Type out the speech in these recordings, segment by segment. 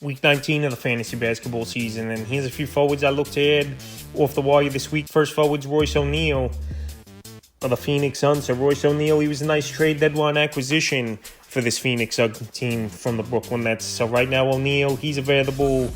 Week 19 of the fantasy basketball season, and here's a few forwards I look to add off the wire this week. First forward's Royce O'Neal of the Phoenix Suns. So Royce O'Neal, he was a nice trade deadline acquisition for this Phoenix Suns team from the Brooklyn Nets. So right now O'Neal, he's available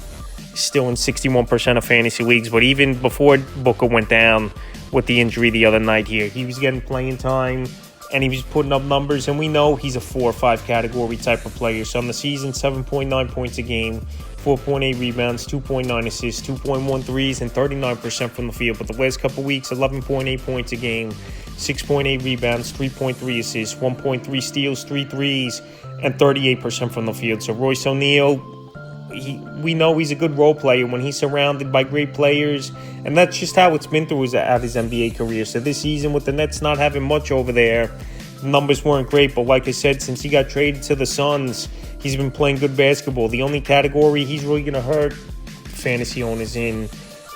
still in 61% of fantasy leagues, but even before Booker went down with the injury the other night here, he was getting playing time and he was putting up numbers, and we know he's a 4 or 5 category type of player. So on the season, 7.9 points a game, 4.8 rebounds, 2.9 assists, 2.1 threes, and 39% from the field. But the last couple weeks, 11.8 points a game, 6.8 rebounds, 3.3 assists, 1.3 steals, 3 threes, and 38% from the field. So Royce O'Neal, we know he's a good role player when he's surrounded by great players, and that's just how it's been through his NBA career. So this season, with the Nets not having much over there, the numbers weren't great, but like I said, since he got traded to the Suns, he's been playing good basketball. The only category he's really going to hurt fantasy owners in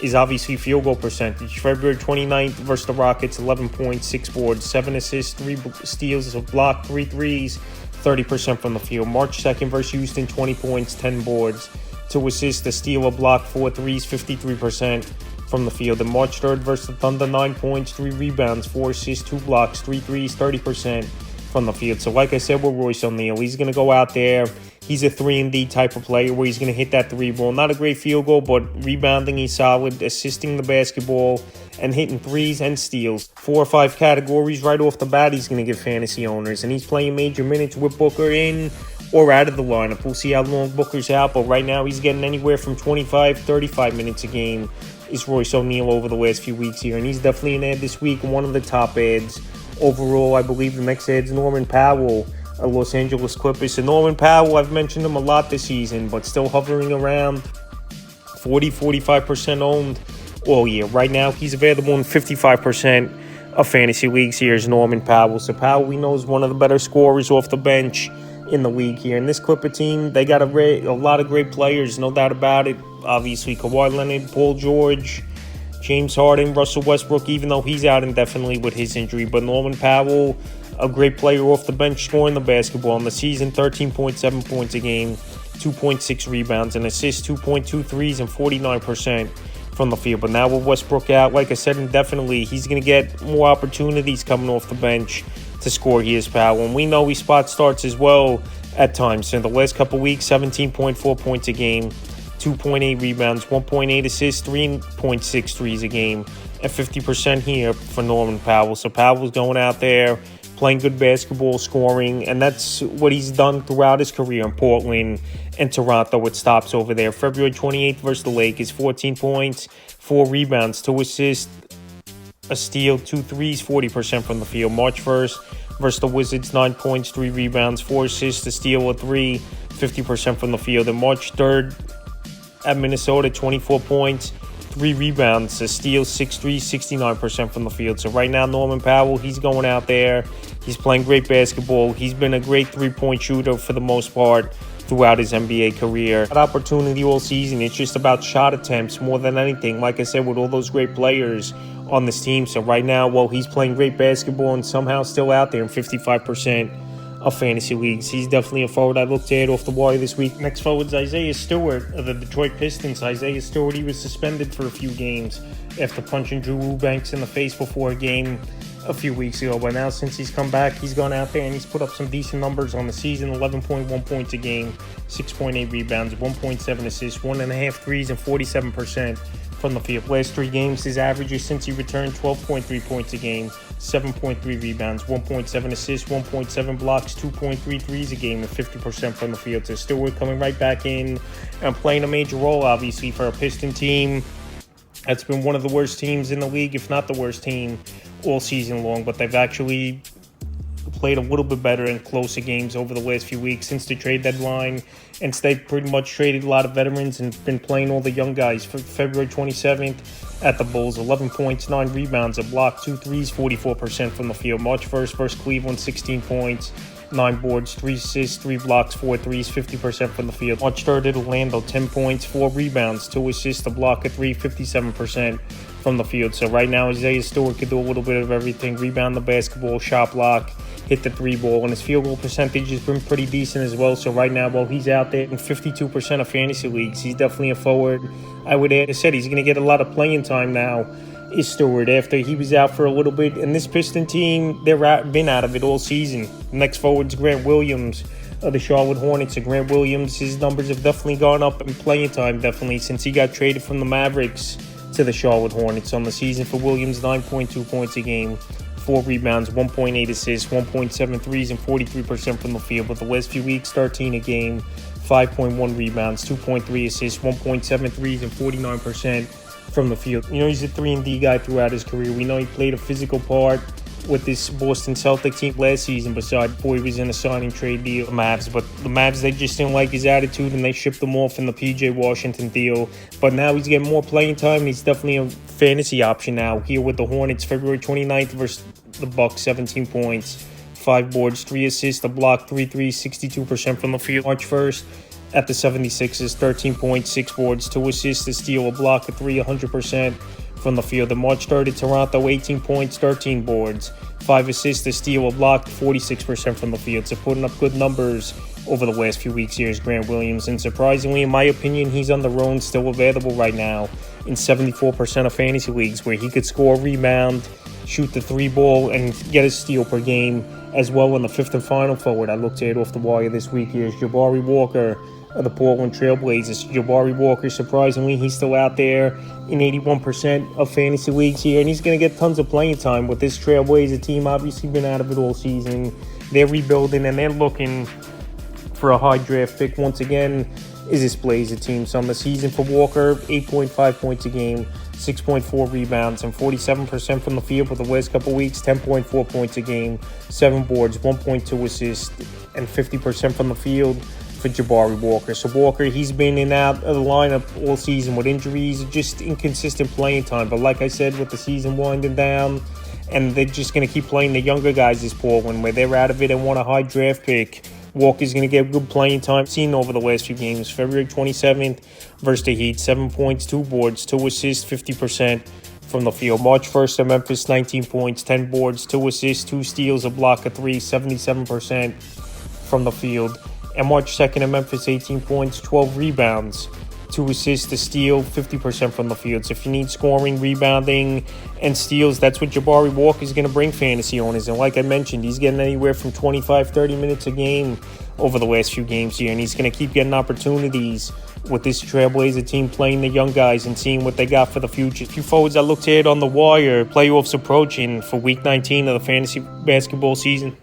is obviously field goal percentage. February 29th versus the Rockets, 11 points, 6 boards, 7 assists, 3 steals, a block, 3 threes, 30% from the field. March 2nd versus Houston, 20 points, 10 boards, 2 assists, a steal, a block, 4 threes, 53% from the field. And March 3rd versus the Thunder, 9 points, 3 rebounds, 4 assists, 2 blocks, 3 threes, 30% from the field. So like I said with Royce O'Neal, he's going to go out there. He's a 3-and-D type of player where he's going to hit that 3 ball. Not a great field goal, but rebounding, he's solid, assisting the basketball, and hitting threes and steals. 4 or 5 categories right off the bat he's going to give fantasy owners. And he's playing major minutes with Booker in or out of the lineup. We'll see how long Booker's out, but right now he's getting anywhere from 25, 35 minutes a game is Royce O'Neal over the last few weeks here. And he's definitely an ad this week, one of the top ads. Overall, I believe the next ad's Norman Powell, Los Angeles Clippers. So Norman Powell, I've mentioned him a lot this season, but still hovering around 40-45% owned all year. Right now, he's available in 55% of fantasy leagues here is Norman Powell. So Powell, we know, is one of the better scorers off the bench in the league here. And this Clipper team, they got a lot of great players, no doubt about it. Obviously, Kawhi Leonard, Paul George, James Harden, Russell Westbrook, even though he's out indefinitely with his injury. But Norman Powell, a great player off the bench scoring the basketball. In the season, 13.7 points a game, 2.6 rebounds, and assists, 2.2 threes, and 49% from the field. But now with Westbrook out, like I said, indefinitely, he's going to get more opportunities coming off the bench to score. He is Powell. And we know he spot starts as well at times. So in the last couple weeks, 17.4 points a game, 2.8 rebounds, 1.8 assists, 3.6 threes a game, and 50% here for Norman Powell. So Powell's going out there, playing good basketball, scoring, and that's what he's done throughout his career in Portland and Toronto with stops over there. February 28th versus the Lakers, 14 points, 4 rebounds, 2 assists, a steal, 2 threes, 40% from the field. March 1st versus the Wizards, 9 points, 3 rebounds, 4 assists, a steal, a 3, 50% from the field. And March 3rd at Minnesota, 24 points, 3 rebounds, a steal, 6 threes, 69% from the field. So right now, Norman Powell, he's going out there. He's playing great basketball. He's been a great 3-point shooter for the most part throughout his NBA career. That opportunity all season, it's just about shot attempts more than anything. Like I said, with all those great players on this team. So right now, well, he's playing great basketball and somehow still out there in 55% of fantasy leagues. He's definitely a forward I looked at off the wire this week. Next forward's Isaiah Stewart of the Detroit Pistons. Isaiah Stewart, he was suspended for a few games after punching Drew Eubanks in the face before a game a few weeks ago. But now since he's come back, he's gone out there and he's put up some decent numbers on the season. 11.1 points a game, 6.8 rebounds, 1.7 assists, 1.5 threes, and 47% from the field. Last 3 games, his averages since he returned, 12.3 points a game, 7.3 rebounds, 1.7 assists, 1.7 blocks, 2.3 threes a game, and 50% from the field. So Stewart coming right back in and playing a major role, obviously, for a Piston team that's been one of the worst teams in the league, if not the worst team, all season long. But they've actually played a little bit better in closer games over the last few weeks since the trade deadline, and they've pretty much traded a lot of veterans and been playing all the young guys. For February 27th at the Bulls, 11 points, 9 rebounds, a block, 2 threes, 44% from the field. March 1st versus Cleveland, 16 points, 9 boards, 3 assists, 3 blocks, 4 threes, 50% from the field. March 3rd at Orlando, 10 points, 4 rebounds, 2 assists, a block, a 3, 57% from the field. So right now, Isaiah Stewart could do a little bit of everything: rebound the basketball, shot block, hit the three ball, and his field goal percentage has been pretty decent as well. So right now, while he's out there in 52% of fantasy leagues, he's definitely a forward. I would add, I said he's going to get a lot of playing time now. Is Stewart after he was out for a little bit, and this Piston team, been out of it all season. Next forward's Grant Williams of the Charlotte Hornets. So Grant Williams, his numbers have definitely gone up in playing time, definitely, since he got traded from the Mavericks to the Charlotte Hornets. On the season for Williams, 9.2 points a game, 4 rebounds, 1.8 assists, 1.7 threes, and 43% from the field. But the last few weeks, 13 a game, 5.1 rebounds, 2.3 assists, 1.7 threes, and 49% from the field. You know, he's a 3-and-D guy throughout his career. We know he played a physical part with this Boston Celtic team last season, before he was in a signing trade deal with the Mavs. But the Mavs, they just didn't like his attitude, and they shipped him off in the P.J. Washington deal. But now he's getting more playing time. He's definitely a fantasy option now here with the Hornets. February 29th versus the Bucks, 17 points, 5 boards, 3 assists, a block, 3 threes, 62% from the field. March 1st at the 76ers, 13 points, 6 boards, 2 assists, a steal, a block, a 3, 100% from the field. And March 3rd at Toronto, 18 points, 13 boards, 5 assists, a steal, a block, 46% from the field. So putting up good numbers over the last few weeks here is Grant Williams. And surprisingly, in my opinion, he's on the road, still available right now in 74% of fantasy leagues, where he could score, rebound, shoot the 3 ball, and get a steal per game as well. In the 5th and final forward I looked at off the wire this week here is Jabari Walker of the Portland Trailblazers. Jabari Walker, surprisingly, he's still out there in 81% of fantasy leagues here, and he's going to get tons of playing time with this Trailblazer team. Obviously been out of it all season. They're rebuilding, and they're looking for a high draft pick. Once again, is this Blazer team. So on the season for Walker, 8.5 points a game, 6.4 rebounds, and 47% from the field. For the last couple weeks, 10.4 points a game, 7 boards, 1.2 assists, and 50% from the field for Jabari Walker. So Walker, he's been in and out of the lineup all season with injuries, just inconsistent playing time. But like I said, with the season winding down, and they're just going to keep playing the younger guys this Portland, where they're out of it and want a high draft pick, Walker's going to get good playing time. Seen over the last few games. February 27th versus the Heat, 7 points, 2 boards, 2 assists, 50% from the field. March 1st at Memphis, 19 points, 10 boards, 2 assists, 2 steals, a block, a 3, 77% from the field. And March 2nd at Memphis, 18 points, 12 rebounds, 2 assists, a steal, 50% from the field. So if you need scoring, rebounding, and steals, that's what Jabari Walker is going to bring fantasy owners. And like I mentioned, he's getting anywhere from 25, 30 minutes a game over the last few games here. And he's going to keep getting opportunities with this Trailblazer team, playing the young guys and seeing what they got for the future. A few forwards I looked at on the wire, playoffs approaching for Week 19 of the fantasy basketball season.